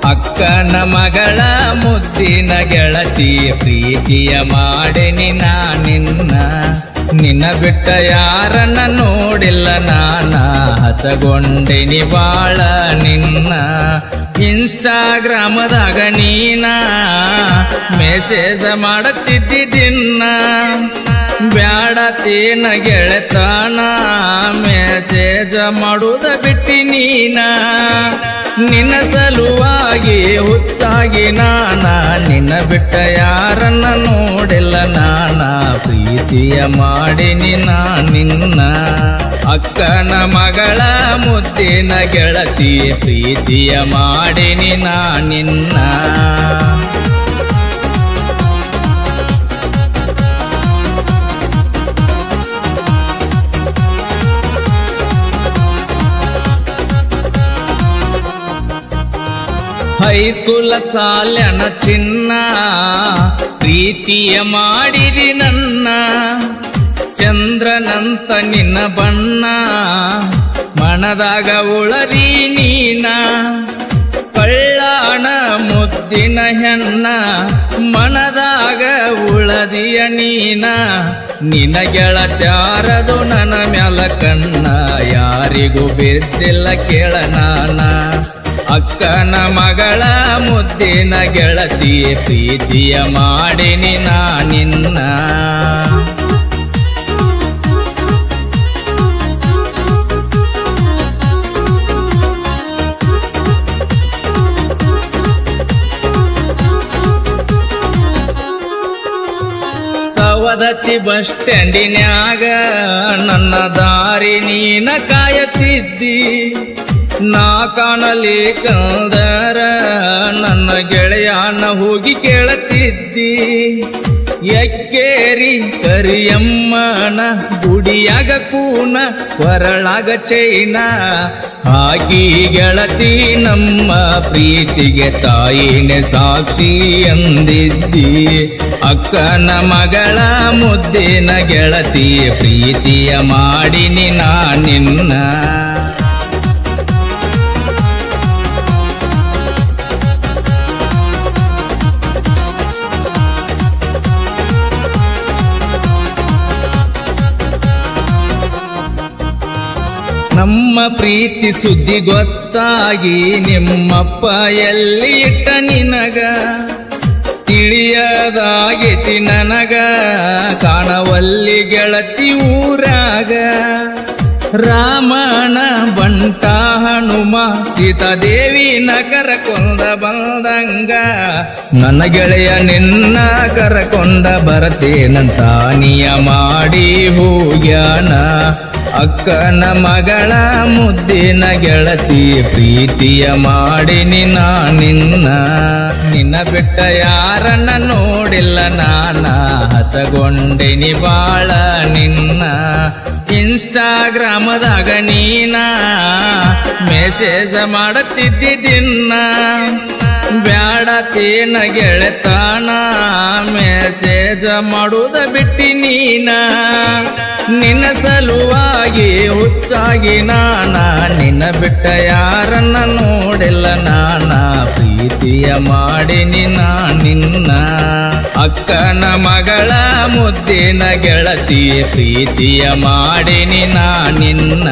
ಅಕ್ಕನ ಮಗಳ ಮುದ್ದಿನ ಗೆಳತಿ ಪ್ರೀತಿಯ ಮಾಡಿನಿ ನಾ ನಿನ್ನ ಬಿಟ್ಟ ಯಾರನ್ನ ನೋಡಿಲ್ಲ ನಾನ ಹಸಗೊಂಡಿನಿ ಬಾಳ ನಿನ್ನ ಇನ್ಸ್ಟಾಗ್ರಾಮದಾಗ ನೀನ ಮೆಸೇಜ್ ಮಾಡುತ್ತಿದ್ದಿ ದಿನ ಬ್ಯಾಡತೇನ ಗೆಳತಾನ ಮೆಸೇಜ್ ಮಾಡುವುದ ಬಿಟ್ಟಿ ನೀನ ನಿನ್ನ ಸಲುವಾಗಿ ಹುಚ್ಚಾಗಿ ನಾನ ನಿನ್ನ ಬಿಟ್ಟ ಯಾರನ್ನ ನೋಡಿಲ್ಲ ನಾನ ಪ್ರೀತಿಯ ಮಾಡಿನಿ ನಾ ನಿನ್ನ ಅಕ್ಕನ ಮಗಳ ಮುದ್ದಿನ ಗೆಳತಿ ಪ್ರೀತಿಯ ಮಾಡಿನಿ ನಾ ನಿನ್ನ ಹೈಸ್ಕೂಲ ಸಾಲ್ಯನ ಚಿನ್ನ ಪ್ರೀತಿಯ ಮಾಡಿದಿ ನನ್ನ ಚಂದ್ರನಂತ ನಿನ್ನ ಬಣ್ಣ ಮನದಾಗ ಉಳದಿ ನೀನ ಕಳ್ಳಾಣ ಮುದ್ದಿನ ಹೆಣ್ಣ ಮನದಾಗ ಉಳದಿಯ ನೀನ ನಿನ್ನ ಗೆಳತ್ಯಾರದು ನನ್ನ ಮ್ಯಾಲ ಕಣ್ಣ ಯಾರಿಗೂ ಬಿದ್ದಿಲ್ಲ ಕೇಳ ನಾನ ಅಕ್ಕನ ಮಗಳ ಮುದ್ದಿನ ಗೆಳತಿ ಪ್ರೀತಿಯ ಮಾಡಿನಿ ನಾ ನಿನ್ನ ಸವದತ್ತಿ ಬಸ್ ಸ್ಟ್ಯಾಂಡಿನ್ಯಾಗ ನನ್ನ ದಾರಿ ನೀನ ಕಾಯತಿದ್ದಿ ನಾ ಕಾಣಲಿ ಕಂದರ ನನ್ನ ಗೆಳೆಯನ ಹೋಗಿ ಕೇಳತಿದ್ದಿ ಎಕ್ಕೇರಿ ಕರಿಯಮ್ಮನ ಗುಡಿಯಾಗ ಕೂನ ಕೊರಳಾಗ ಚೈನ ಹಾಕಿ ಗೆಳತಿ ನಮ್ಮ ಪ್ರೀತಿಗೆ ತಾಯಿನೇ ಸಾಕ್ಷಿ ಎಂದಿದ್ದಿ ಅಕ್ಕನ ಮಗಳ ಮುದ್ದಿನ ಗೆಳತಿ ಪ್ರೀತಿಯ ಮಾಡಿನಿ ನಾ ನಿನ್ನ ನಮ್ಮ ಪ್ರೀತಿ ಸುದ್ದಿ ಗೊತ್ತಾಗಿ ನಿಮ್ಮಪ್ಪ ಎಲ್ಲಿ ಇಟ್ಟ ನಿನಗ ತಿಳಿಯದಾಗೈತಿ ನನಗ ಕಾಣವಲ್ಲಿ ಗೆಳತಿ ಊರಾಗ ರಾಮನ ಬಂಟ ಹನುಮ ಸೀತಾದೇವಿ ನಗರ ಕೊಂದ ಬಂದಂಗ ನನ್ನ ಗೆಳೆಯ ನಿನ್ನ ಕರಕೊಂಡ ಬರತೇನಂತ ನಿಯ ಮಾಡಿ ಹೋಗ್ಯಾನ ಅಕ್ಕನ ಮಗಳ ಮುದ್ದಿನ ಗೆಳತಿ ಪ್ರೀತಿಯ ಮಾಡಿನಿ ನಾ ನಿನ್ನ ಬಿಟ್ಟ ಯಾರನ್ನ ನೋಡಿಲ್ಲ ನಾನ ಹಸಗೊಂಡಿನಿ ಬಾಳ ನಿನ್ನ ಇನ್ಸ್ಟಾಗ್ರಾಮದಾಗ ನೀನ ಮೆಸೇಜ್ ಮಾಡುತ್ತಿದ್ದಿ ದಿನ ಬ್ಯಾಡತೇನ ಗೆಳತಾನ ಮೆಸೇಜ್ ಮಾಡುವುದ ಬಿಟ್ಟಿ ನೀನ ನಿನ್ನ ಸಲುವಾಗಿ ಹುಚ್ಚಾಗಿ ನಾನ ನಿನ್ನ ಬಿಟ್ಟ ಯಾರನ್ನ ನೋಡಿಲ್ಲ ನಾನ ಪ್ರೀತಿಯ ಮಾಡಿನಿ ನಾ ನಿನ್ನ ಅಕ್ಕನ ಮಗಳ ಮುದ್ದಿನ ಗೆಳತಿ ಪ್ರೀತಿಯ ಮಾಡಿನಿ ನಾ ನಿನ್ನ